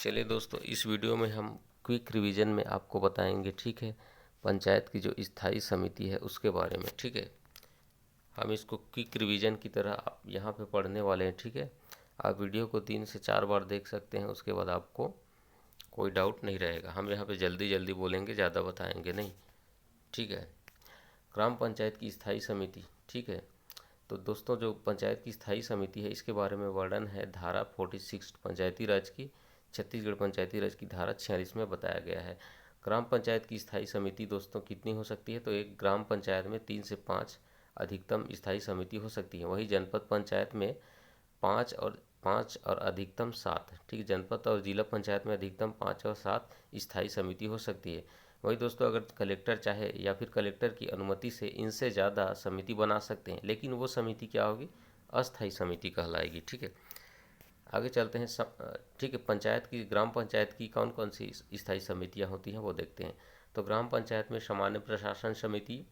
चलिए दोस्तों, इस वीडियो में हम क्विक रिवीजन में आपको बताएंगे, ठीक है, पंचायत की जो स्थायी समिति है उसके बारे में। ठीक है, हम इसको क्विक रिवीजन की तरह आप यहाँ पे पढ़ने वाले हैं। ठीक है, आप वीडियो को 3 से 4 बार देख सकते हैं, उसके बाद आपको कोई डाउट नहीं रहेगा। हम यहाँ पे जल्दी जल्दी बोलेंगे, ज़्यादा बताएंगे नहीं। ठीक है, ग्राम पंचायत की स्थायी समिति। ठीक है, तो दोस्तों जो पंचायत की स्थायी समिति है इसके बारे में वर्णन है धारा 46 पंचायती राज की, छत्तीसगढ़ पंचायती राज की धारा 46 में बताया गया है। ग्राम पंचायत की स्थायी समिति दोस्तों कितनी हो सकती है? तो एक ग्राम पंचायत में 3 से 5 अधिकतम स्थायी समिति हो सकती है। वही जनपद पंचायत में 5 और अधिकतम 7। ठीक है, जनपद और जिला पंचायत में अधिकतम 5 और 7 स्थायी समिति हो सकती है। वही दोस्तों अगर कलेक्टर चाहे या फिर कलेक्टर की अनुमति से इनसे ज़्यादा समिति बना सकते हैं, लेकिन वो समिति क्या होगी? अस्थायी समिति कहलाएगी। ठीक है, आगे चलते हैं। ठीक है, पंचायत की, ग्राम पंचायत की कौन कौन सी स्थायी समितियां होती हैं वो देखते हैं। तो ग्राम पंचायत में सामान्य प्रशासन समिति,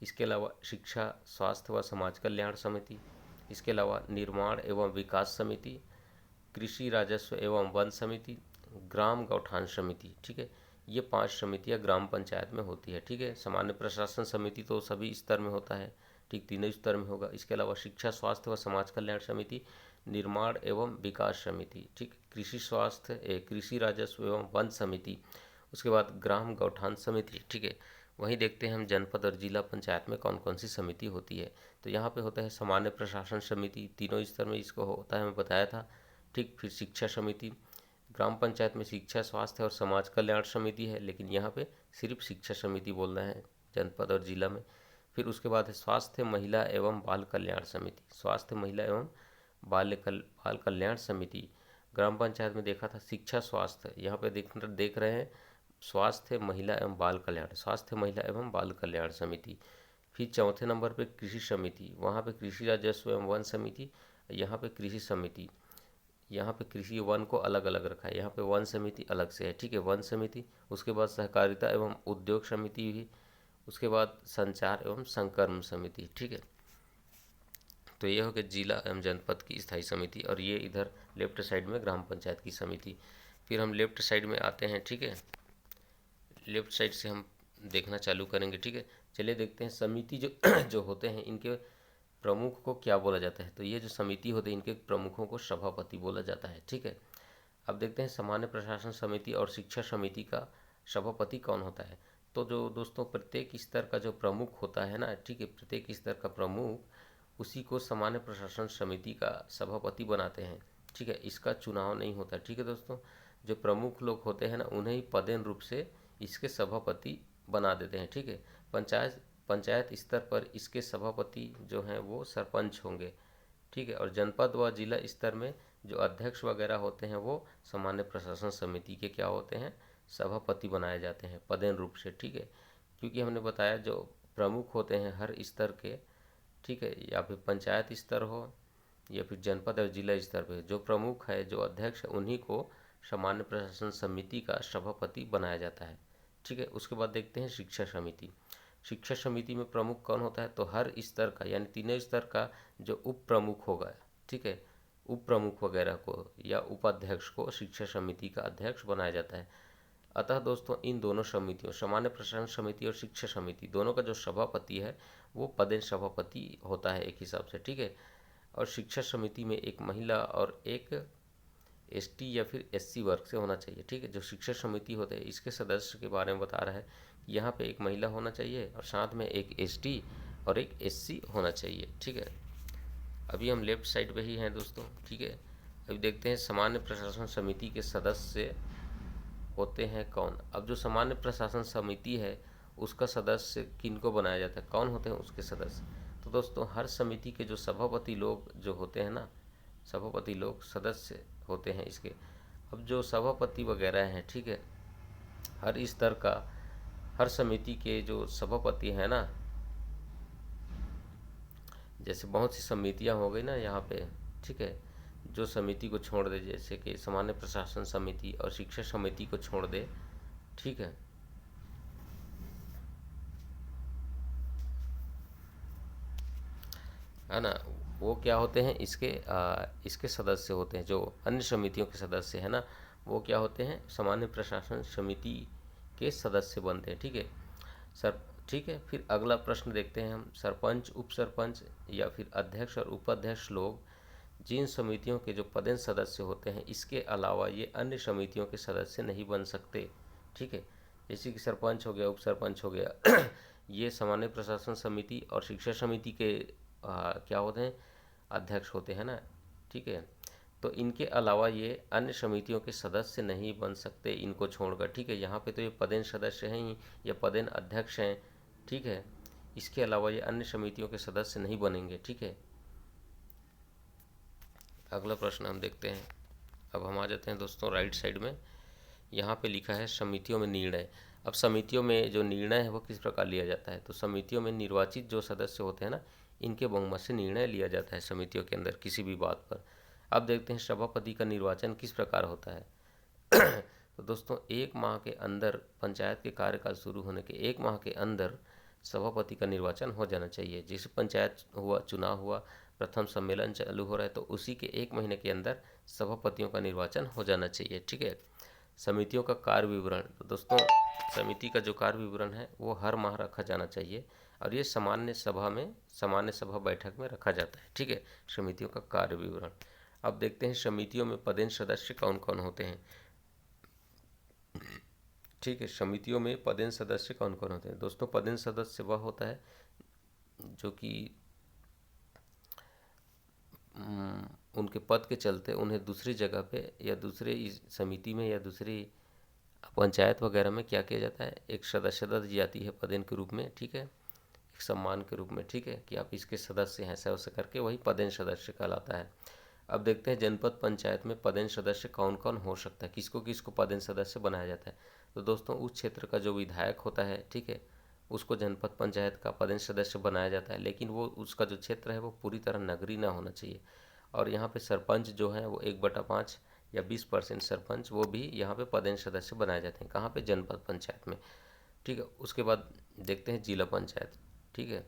इसके अलावा शिक्षा, स्वास्थ्य व समाज कल्याण समिति, इसके अलावा निर्माण एवं विकास समिति, कृषि राजस्व एवं वन समिति, ग्राम गौठान समिति। ठीक है, ये 5 समितियां ग्राम पंचायत में होती है। ठीक है, सामान्य प्रशासन समिति तो सभी स्तर में होता है, ठीक, तीनों स्तर में होगा। इसके अलावा शिक्षा, स्वास्थ्य व समाज कल्याण समिति, निर्माण एवं विकास समिति, ठीक, कृषि राजस्व एवं वन समिति, उसके बाद ग्राम गौठान समिति। ठीक है, वहीं देखते हैं हम जनपद और जिला पंचायत में कौन कौन सी समिति होती है। तो यहाँ पे होता है सामान्य प्रशासन समिति, तीनों स्तर में इसको होता है, मैं बताया था। ठीक, फिर शिक्षा समिति, ग्राम पंचायत में शिक्षा, स्वास्थ्य और समाज कल्याण समिति है, लेकिन यहाँ पे सिर्फ शिक्षा समिति बोलना है जनपद और जिला में। फिर उसके बाद है स्वास्थ्य, महिला एवं बाल कल्याण समिति, स्वास्थ्य, महिला एवं बाल कल्याण समिति। ग्राम पंचायत में देखा था शिक्षा, स्वास्थ्य, यहाँ पे देख रहे हैं स्वास्थ्य, महिला एवं बाल कल्याण, स्वास्थ्य, महिला एवं बाल कल्याण समिति। फिर चौथे नंबर पे कृषि समिति, वहाँ पे कृषि राजस्व एवं वन समिति, यहाँ पे कृषि समिति, यहाँ पे कृषि वन को अलग अलग रखा है, यहाँ पे वन समिति अलग से है। ठीक है, वन समिति। उसके बाद सहकारिता एवं उद्योग समिति भी, उसके बाद संचार एवं संकर्म समिति। ठीक है, तो ये हो गया जिला एवं जनपद की स्थायी समिति, और ये इधर लेफ्ट साइड में ग्राम पंचायत की समिति। फिर हम लेफ्ट साइड में आते हैं। ठीक है, लेफ्ट साइड से हम देखना चालू करेंगे। ठीक है, चलिए देखते हैं समिति जो जो होते हैं इनके प्रमुख को क्या बोला जाता है। तो ये जो समिति होते हैं इनके प्रमुखों को सभापति बोला जाता है। ठीक है, अब देखते हैं सामान्य प्रशासन समिति और शिक्षा समिति का सभापति कौन होता है। तो जो दोस्तों प्रत्येक स्तर का जो प्रमुख होता है ना, ठीक है, प्रत्येक स्तर का प्रमुख, उसी को सामान्य प्रशासन समिति का सभापति बनाते हैं। ठीक है, इसका चुनाव नहीं होता। ठीक है दोस्तों, जो प्रमुख लोग होते हैं ना उन्हें पदेन रूप से इसके सभापति बना देते हैं। ठीक है, पंचायत स्तर पर इसके सभापति जो हैं वो सरपंच होंगे। ठीक है, और जनपद व जिला स्तर में जो अध्यक्ष वगैरह होते हैं वो सामान्य प्रशासन समिति के क्या होते हैं? सभापति बनाए जाते हैं पदेन रूप से। ठीक है, क्योंकि हमने बताया जो प्रमुख होते हैं हर स्तर के, ठीक है, या फिर पंचायत स्तर हो या फिर जनपद और जिला स्तर पे जो प्रमुख है, जो अध्यक्ष है, उन्हीं को सामान्य प्रशासन समिति का सभापति बनाया जाता है। ठीक है, उसके बाद देखते हैं शिक्षा समिति। शिक्षा समिति में प्रमुख कौन होता है? तो हर स्तर का, यानी तीनों स्तर का जो उप प्रमुख होगा, ठीक है, उप प्रमुख वगैरह को या उपाध्यक्ष को शिक्षा समिति का अध्यक्ष बनाया जाता है। अतः दोस्तों इन दोनों समितियों, सामान्य प्रशासन समिति और शिक्षा समिति, दोनों का जो सभापति है वो पदेन सभापति होता है एक हिसाब से। ठीक है, और शिक्षा समिति में एक महिला और एक एसटी या फिर एससी वर्ग से होना चाहिए। ठीक है, जो शिक्षा समिति होते हैं इसके सदस्य के बारे में बता रहा है कि यहाँ पे एक महिला होना चाहिए और साथ में एक एसटी और एक एससी होना चाहिए। ठीक है, अभी हम लेफ्ट साइड पे ही हैं दोस्तों। ठीक है, अभी देखते हैं सामान्य प्रशासन समिति के सदस्य होते हैं कौन। अब जो सामान्य प्रशासन समिति है उसका सदस्य किनको बनाया जाता है, कौन होते हैं उसके सदस्य? तो दोस्तों हर समिति के जो सभापति लोग जो होते हैं ना, सभापति लोग सदस्य होते हैं इसके। अब जो सभापति वगैरह हैं, ठीक है, हर स्तर का, हर समिति के जो सभापति हैं ना, जैसे बहुत सी समितियां हो गई ना यहाँ पे, ठीक है, जो समिति को छोड़ दे, जैसे कि सामान्य प्रशासन समिति और शिक्षा समिति को छोड़ दे, ठीक है ना, वो क्या होते हैं इसके इसके सदस्य होते हैं, जो अन्य समितियों के सदस्य हैं ना वो क्या होते हैं, सामान्य प्रशासन समिति के सदस्य बनते हैं। ठीक है सर, ठीक है। फिर अगला प्रश्न देखते हैं हम, सरपंच, उप सरपंच या फिर अध्यक्ष और उपाध्यक्ष लोग जिन समितियों के जो पदेन सदस्य होते हैं, इसके अलावा ये अन्य समितियों के सदस्य नहीं बन सकते। ठीक है, जैसे कि सरपंच हो गया, उप सरपंच हो गया ये सामान्य प्रशासन समिति और शिक्षा समिति के क्या होते हैं, अध्यक्ष होते हैं ना। ठीक है, तो इनके अलावा ये अन्य समितियों के सदस्य नहीं बन सकते इनको छोड़कर। ठीक है, यहाँ पे तो ये पदेन सदस्य हैं ही या पदेन अध्यक्ष हैं। ठीक है, इसके अलावा ये अन्य समितियों के सदस्य नहीं बनेंगे। ठीक है, अगला प्रश्न हम देखते हैं। अब हम आ जाते हैं दोस्तों राइट साइड में, यहाँ पे लिखा है समितियों में निर्णय। अब समितियों में जो निर्णय है वो किस प्रकार लिया जाता है, तो समितियों में निर्वाचित जो सदस्य होते हैं ना, इनके बहुमत से निर्णय लिया जाता है समितियों के अंदर किसी भी बात पर। अब देखते हैं सभापति का निर्वाचन किस प्रकार होता है तो दोस्तों 1 माह के अंदर, पंचायत के कार्यकाल शुरू होने के 1 माह के अंदर सभापति का निर्वाचन हो जाना चाहिए। जिस पंचायत हुआ, चुनाव हुआ, प्रथम सम्मेलन चालू हो रहा है, तो उसी के 1 महीने के अंदर सभापतियों का निर्वाचन हो जाना चाहिए। ठीक है, समितियों का कार्य विवरण, तो दोस्तों समिति का जो कार्य विवरण है वो हर माह रखा जाना चाहिए और ये सामान्य सभा बैठक में रखा जाता है। ठीक है, समितियों का कार्य विवरण। अब देखते हैं समितियों में पदेन सदस्य कौन कौन होते हैं। ठीक है, समितियों में पदेन सदस्य कौन कौन होते हैं दोस्तों। पदेन सदस्य वह होता है जो कि उनके पद के चलते उन्हें दूसरी जगह पे या दूसरे इस समिति में या दूसरी पंचायत वगैरह में क्या किया जाता है, एक सदस्यता दी जाती है पदेन के रूप में। ठीक है, एक सम्मान के रूप में। ठीक है, कि आप इसके सदस्य हैं, ऐसा वैसा करके वही पदेन सदस्य कहलाता है। अब देखते हैं जनपद पंचायत में पदेन सदस्य कौन कौन हो सकता है, किसको किसको पदेन सदस्य बनाया जाता है। तो दोस्तों उस क्षेत्र का जो विधायक होता है, ठीक है, उसको जनपद पंचायत का पदेन सदस्य बनाया जाता है, लेकिन वो उसका जो क्षेत्र है वो पूरी तरह नगरीय ना होना चाहिए। और यहाँ पे सरपंच जो है वो 1/5 या 20% सरपंच, वो भी यहाँ पे पदेन सदस्य बनाए जाते हैं। कहाँ पे, जनपद पंचायत में। ठीक है, उसके बाद देखते हैं जिला पंचायत। ठीक है,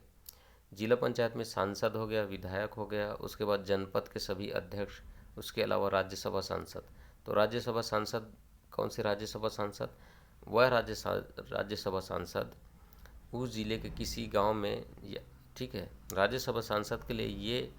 जिला पंचायत में सांसद हो गया, विधायक हो गया, उसके बाद जनपद के सभी अध्यक्ष, उसके अलावा राज्यसभा सांसद। तो राज्यसभा सांसद, कौन से राज्यसभा सांसद, वह राज्यसभा सांसद उस जिले के किसी गांव में ठीक है, राज्यसभा सांसद के लिए ये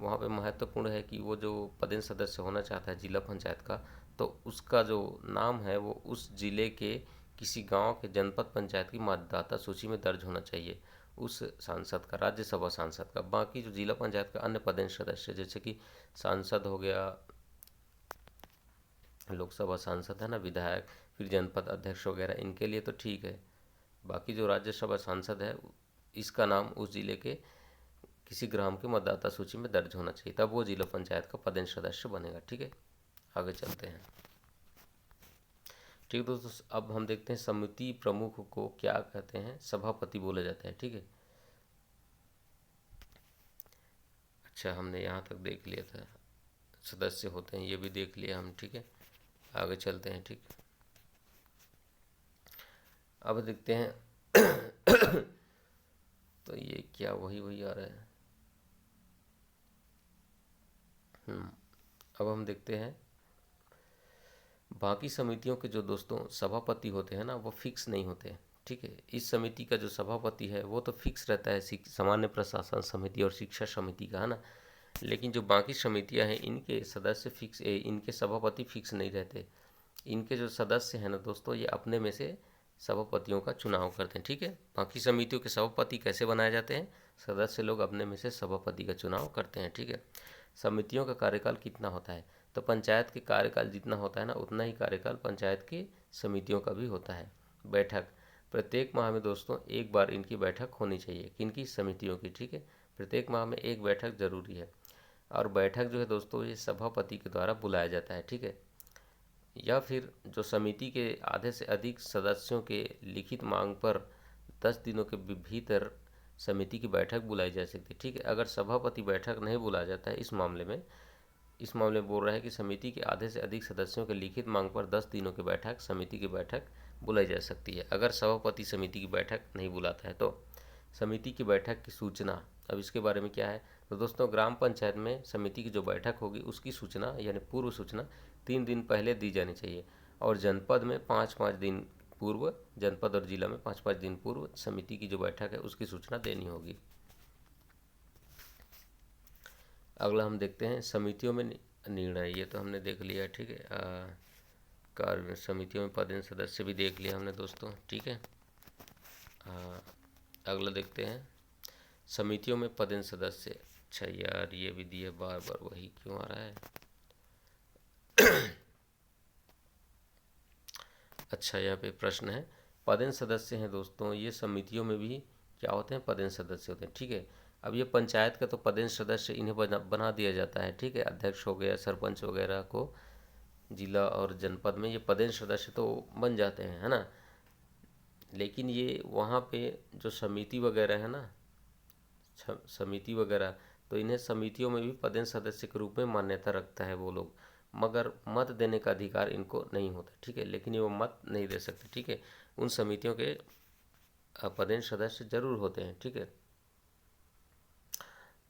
वहाँ पे महत्वपूर्ण है कि वो जो पदेन सदस्य होना चाहता है जिला पंचायत का, तो उसका जो नाम है वो उस जिले के किसी गांव के जनपद पंचायत की मतदाता सूची में दर्ज होना चाहिए, उस सांसद का, राज्यसभा सांसद का। बाकी जो जिला पंचायत का अन्य पदेन सदस्य जैसे कि सांसद हो गया, लोकसभा सांसद है ना, विधायक, फिर जनपद अध्यक्ष वगैरह, इनके लिए तो ठीक है। बाकी जो राज्यसभा सांसद है इसका नाम उस जिले के किसी ग्राम के मतदाता सूची में दर्ज होना चाहिए, तब वो जिला पंचायत का पदेन सदस्य बनेगा। ठीक है, आगे चलते हैं। ठीक है दोस्तों, अब हम देखते हैं समिति प्रमुख को क्या कहते हैं, सभापति बोले जाते हैं। ठीक है, अच्छा हमने यहाँ तक देख लिया था, सदस्य होते हैं ये भी देख लिया हम। ठीक है, आगे चलते हैं। ठीक, अब देखते हैं तो ये क्या वही आ रहा है। अब हम देखते हैं बाकी समितियों के जो दोस्तों सभापति होते हैं ना, वो फिक्स नहीं होते। ठीक है, इस समिति का जो सभापति है वो तो फिक्स रहता है, सामान्य प्रशासन समिति और शिक्षा समिति का, है ना। लेकिन जो बाकी समितियां हैं इनके सदस्य फिक्स, इनके सभापति फिक्स नहीं रहते। इनके जो सदस्य हैं ना दोस्तों, ये अपने में से सभापतियों का चुनाव करते हैं। ठीक है, बाकी समितियों के सभापति कैसे बनाए जाते हैं, सदस्य लोग अपने में से सभापति का चुनाव करते हैं। ठीक है, समितियों का कार्यकाल कितना होता है, तो पंचायत के कार्यकाल जितना होता है ना, उतना ही कार्यकाल पंचायत की समितियों का भी होता है। बैठक, प्रत्येक माह में दोस्तों एक बार इनकी बैठक होनी चाहिए, किनकी, समितियों की। ठीक है, प्रत्येक माह में एक बैठक जरूरी है। और बैठक जो है दोस्तों ये सभापति के द्वारा बुलाया जाता है। ठीक है, या फिर जो समिति के आधे से अधिक सदस्यों के लिखित मांग पर 10 दिनों के भीतर समिति की बैठक बुलाई जा सकती है। ठीक है, अगर सभापति बैठक नहीं बुलाया जाता है, इस मामले में बोल रहा है कि समिति के आधे से अधिक सदस्यों के लिखित मांग पर 10 दिनों की बैठक, समिति की बैठक बुलाई जा सकती है। अगर सभापति समिति की बैठक नहीं बुलाता है तो समिति की बैठक की सूचना, अब इसके बारे में क्या है, तो दोस्तों ग्राम पंचायत में समिति की जो बैठक होगी उसकी सूचना यानी पूर्व सूचना 3 दिन पहले दी जानी चाहिए, और जनपद में 5-5 दिन पूर्व, जनपद और जिला में 5-5 दिन पूर्व समिति की जो बैठक है उसकी सूचना देनी होगी। अगला हम देखते हैं समितियों में निर्णय, ये तो हमने देख लिया, ठीक है। कार्य समितियों में पद एवं सदस्य भी देख लिया हमने दोस्तों, ठीक है। अगला देखते हैं समितियों में पद एवं सदस्य। अच्छा यार, ये भी दिए, बार बार वही क्यों आ रहा है। अच्छा, यहाँ पे प्रश्न है, पद एवं सदस्य हैं दोस्तों, ये समितियों में भी क्या होते हैं, पद एवं सदस्य होते हैं, ठीक है। अब ये पंचायत का तो पद एवं सदस्य इन्हें बना दिया जाता है, ठीक है। अध्यक्ष हो गया, सरपंच वगैरह को जिला और जनपद में ये पद एवं सदस्य तो बन जाते हैं, है ना। लेकिन ये वहाँ पे जो समिति वगैरह है ना, समिति वगैरह, तो इन्हें समितियों में भी पद एवं सदस्य के रूप में मान्यता रखता है वो लोग, मगर मत देने का अधिकार इनको नहीं होता, ठीक है। लेकिन ये वो मत नहीं दे सकते, ठीक है। उन समितियों के पद एवं सदस्य जरूर होते हैं, ठीक है।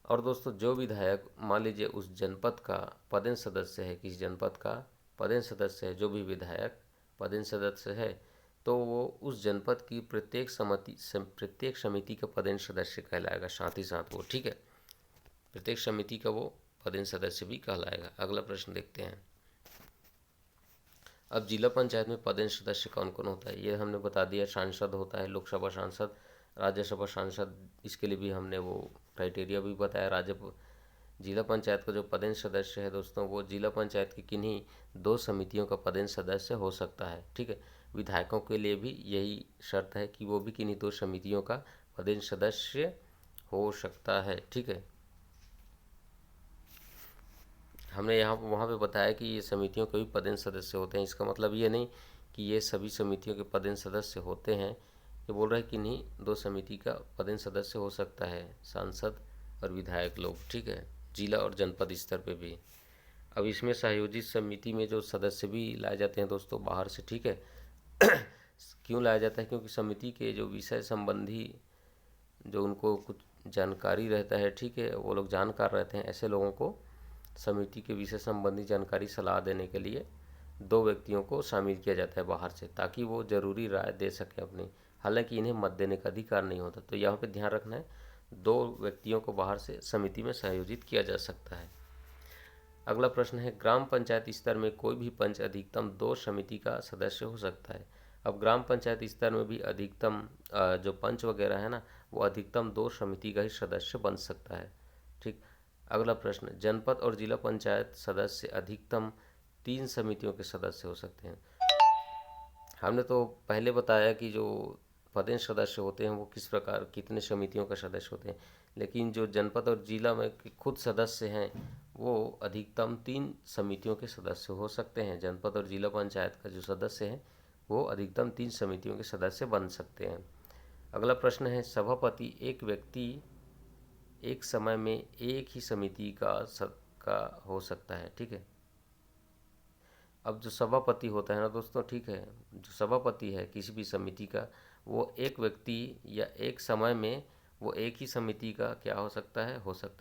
और दोस्तों, जो विधायक मान लीजिए उस जनपद का पद एवं सदस्य है, किसी जनपद का पद एवं सदस्य है, जो भी विधायक पद एवं सदस्य है, तो वो उस जनपद की प्रत्येक समिति का पद एवं सदस्य कहलाएगा, साथ ही साथ वो, ठीक है। प्रत्येक समिति का वो पद एवं सदस्य भी कहलाएगा। अगला प्रश्न देखते हैं। अब जिला पंचायत में पद एवं सदस्य कौन कौन होता है, ये हमने बता दिया। सांसद होता है, लोकसभा सांसद, राज्यसभा सांसद, इसके लिए भी हमने वो क्राइटेरिया भी बताया। जिला पंचायत का जो पद एवं सदस्य है दोस्तों, वो जिला पंचायत की किन्हीं 2 समितियों का पद एवं सदस्य हो सकता है, ठीक है। विधायकों के लिए भी यही शर्त है कि वो भी किन्हीं 2 समितियों का पद एवं सदस्य हो सकता है, ठीक है। हमने यहाँ वहाँ पे बताया कि ये समितियों के भी पद एवं सदस्य होते हैं। इसका मतलब ये नहीं कि ये सभी समितियों के पद एवं सदस्य होते हैं, ये बोल रहा है कि नहीं 2 समिति का पद एवं सदस्य हो सकता है, सांसद और विधायक लोग, ठीक है, जिला और जनपद स्तर पे भी। अब इसमें सहयोजित समिति में जो सदस्य भी लाए जाते हैं दोस्तों बाहर से, ठीक है। क्यों लाया जाता है, क्योंकि समिति के जो विषय संबंधी जो उनको कुछ जानकारी रहता है, ठीक है, वो लोग जानकार रहते हैं, ऐसे लोगों को समिति के विषय संबंधी जानकारी सलाह देने के लिए 2 व्यक्तियों को शामिल किया जाता है बाहर से, ताकि वो ज़रूरी राय दे सकें अपनी। हालांकि इन्हें मत देने का अधिकार नहीं होता, तो यहाँ पे ध्यान रखना है, 2 व्यक्तियों को बाहर से समिति में संयोजित किया जा सकता है। अगला प्रश्न है, ग्राम पंचायत स्तर में कोई भी पंच अधिकतम 2 समिति का सदस्य हो सकता है। अब ग्राम पंचायत स्तर में भी अधिकतम जो पंच वगैरह है ना, वो अधिकतम 2 समिति का ही सदस्य बन सकता है, ठीक। अगला प्रश्न, जनपद और जिला पंचायत सदस्य अधिकतम 3 समितियों के सदस्य हो सकते हैं। हमने तो पहले बताया कि जो पद एवं सदस्य होते हैं वो किस प्रकार कितने समितियों का सदस्य होते हैं, लेकिन जो जनपद और जिला में खुद सदस्य हैं वो अधिकतम 3 समितियों के सदस्य हो सकते हैं। जनपद और जिला पंचायत का जो सदस्य हैं वो अधिकतम 3 समितियों के सदस्य बन सकते हैं। अगला प्रश्न है, सभापति एक व्यक्ति एक समय में एक ही समिति का हो सकता है, ठीक है। अब जो सभापति होता है ना दोस्तों, ठीक है, जो सभापति है किसी भी समिति का, वो एक व्यक्ति या एक समय में वो एक ही समिति का क्या हो सकता है,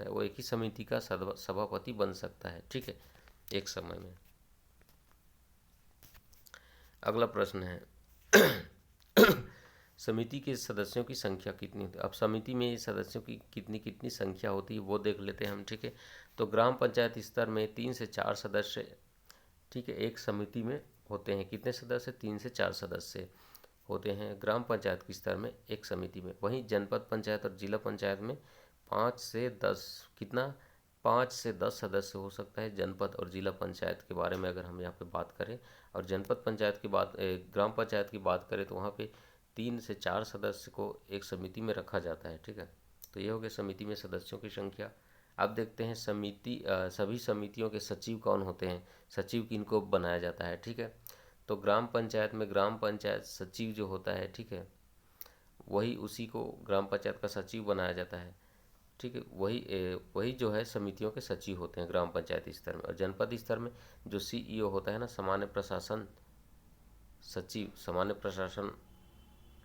वो एक ही समिति का सभापति बन सकता है, ठीक है, एक समय में। अगला प्रश्न है समिति के सदस्यों की संख्या कितनी होती है। अब समिति में सदस्यों की कितनी कितनी संख्या होती है वो देख लेते हैं हम, ठीक है। तो ग्राम पंचायत स्तर में 3 से 4 सदस्य, ठीक है, एक समिति में होते हैं। कितने सदस्य, 3 से 4 सदस्य होते हैं ग्राम पंचायत के स्तर में एक समिति में। वहीं जनपद पंचायत और जिला पंचायत में 5 से 10 कितना 5 से 10 सदस्य हो सकता है। जनपद और जिला पंचायत के बारे में अगर हम यहाँ पे बात करें, और जनपद पंचायत की बात ग्राम पंचायत की बात करें, तो वहाँ पे 3 से 4 सदस्य को एक समिति में रखा जाता है, ठीक है। तो ये हो गया समिति में सदस्यों की संख्या। अब देखते हैं सभी समितियों के सचिव कौन होते हैं, सचिव किनको बनाया जाता है, ठीक है। तो ग्राम पंचायत में ग्राम पंचायत सचिव जो होता है, ठीक है, वही उसी को ग्राम पंचायत का सचिव बनाया जाता है, ठीक है। वही जो है समितियों के सचिव होते हैं ग्राम पंचायत स्तर में। और जनपद स्तर में जो CEO होता है ना, सामान्य प्रशासन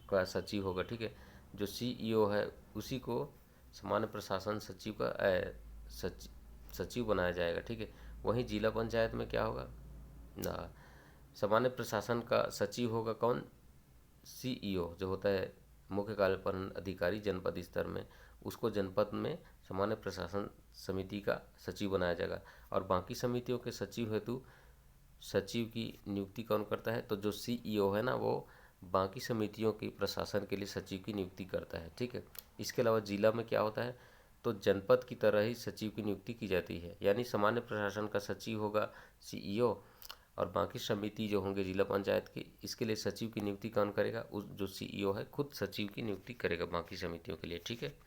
का सचिव होगा, ठीक है। जो CEO है उसी को सामान्य प्रशासन सचिव का सचिव बनाया जाएगा, ठीक है। वहीं जिला पंचायत में क्या होगा, सामान्य प्रशासन का सचिव होगा कौन? सीईओ जो होता है मुख्य कार्यपालन अधिकारी जनपद स्तर में, उसको जनपद में सामान्य प्रशासन समिति का सचिव बनाया जाएगा। और बाकी समितियों के सचिव हेतु सचिव की नियुक्ति कौन करता है? तो जो सीईओ है ना, वो बाकी समितियों की प्रशासन के लिए सचिव की नियुक्ति करता है, ठीक है। इसके अलावा जिला में क्या होता है? तो जनपद की तरह ही सचिव की नियुक्ति की जाती है, यानी सामान्य प्रशासन का सचिव होगा सीईओ, और बाकी समिति जो होंगे जिला पंचायत की, इसके लिए सचिव की नियुक्ति कौन करेगा? उस जो सीईओ है खुद सचिव की नियुक्ति करेगा बाकी समितियों के लिए, ठीक है।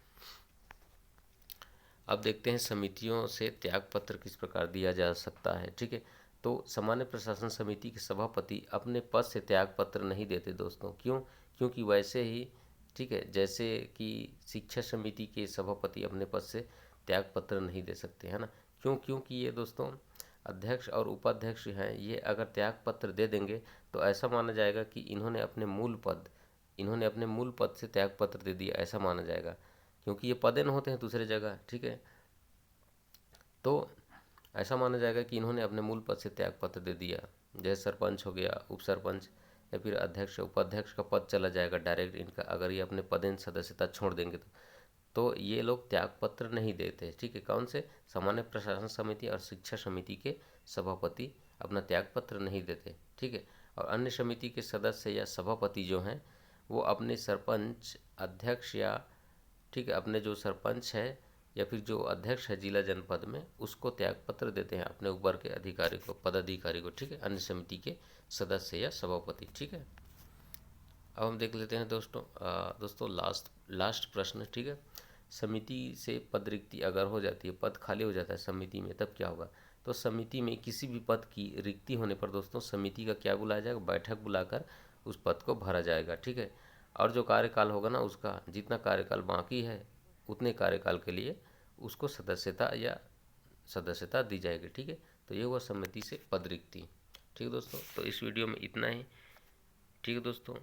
अब देखते हैं समितियों से त्यागपत्र किस प्रकार दिया जा सकता है, ठीक है। तो सामान्य प्रशासन समिति के सभापति अपने पद से त्यागपत्र नहीं देते दोस्तों। क्यों? क्योंकि वैसे ही, ठीक है, जैसे कि शिक्षा समिति के सभापति अपने पद से त्यागपत्र नहीं दे सकते, है ना। क्यों? क्योंकि ये दोस्तों अध्यक्ष और उपाध्यक्ष हैं, ये अगर त्यागपत्र दे देंगे तो ऐसा माना जाएगा कि इन्होंने अपने मूल पद से त्यागपत्र दे दिया, ऐसा माना जाएगा, क्योंकि ये पदेन होते हैं दूसरे जगह, ठीक है। तो ऐसा माना जाएगा कि इन्होंने अपने मूल पद से त्यागपत्र दे दिया। जैसे सरपंच हो गया, उप सरपंच या फिर अध्यक्ष उपाध्यक्ष का पद चला जाएगा डायरेक्ट इनका, अगर ये अपने पदेन सदस्यता छोड़ देंगे तो ये लोग त्यागपत्र नहीं देते, ठीक है। कौन से? सामान्य प्रशासन समिति और शिक्षा समिति के सभापति अपना त्यागपत्र नहीं देते, ठीक है। और अन्य समिति के सदस्य या सभापति जो हैं वो अपने सरपंच अध्यक्ष या, ठीक है, अपने जो सरपंच है या फिर जो अध्यक्ष है जिला जनपद में, उसको त्यागपत्र देते हैं अपने ऊपर के अधिकारी को, पदाधिकारी को, ठीक है, अन्य समिति के सदस्य या सभापति, ठीक है। अब हम देख लेते हैं दोस्तों लास्ट प्रश्न, ठीक है। समिति से पद रिक्ति अगर हो जाती है, पद खाली हो जाता है समिति में, तब क्या होगा? तो समिति में किसी भी पद की रिक्ति होने पर दोस्तों समिति का क्या बुलाया जाएगा? बैठक बुलाकर उस पद को भरा जाएगा, ठीक है। और जो कार्यकाल होगा ना, उसका जितना कार्यकाल बाकी है उतने कार्यकाल के लिए उसको सदस्यता दी जाएगी, ठीक है। तो ये हुआ समिति से पद रिक्ति, ठीक है दोस्तों। तो इस वीडियो में इतना ही, ठीक है दोस्तों।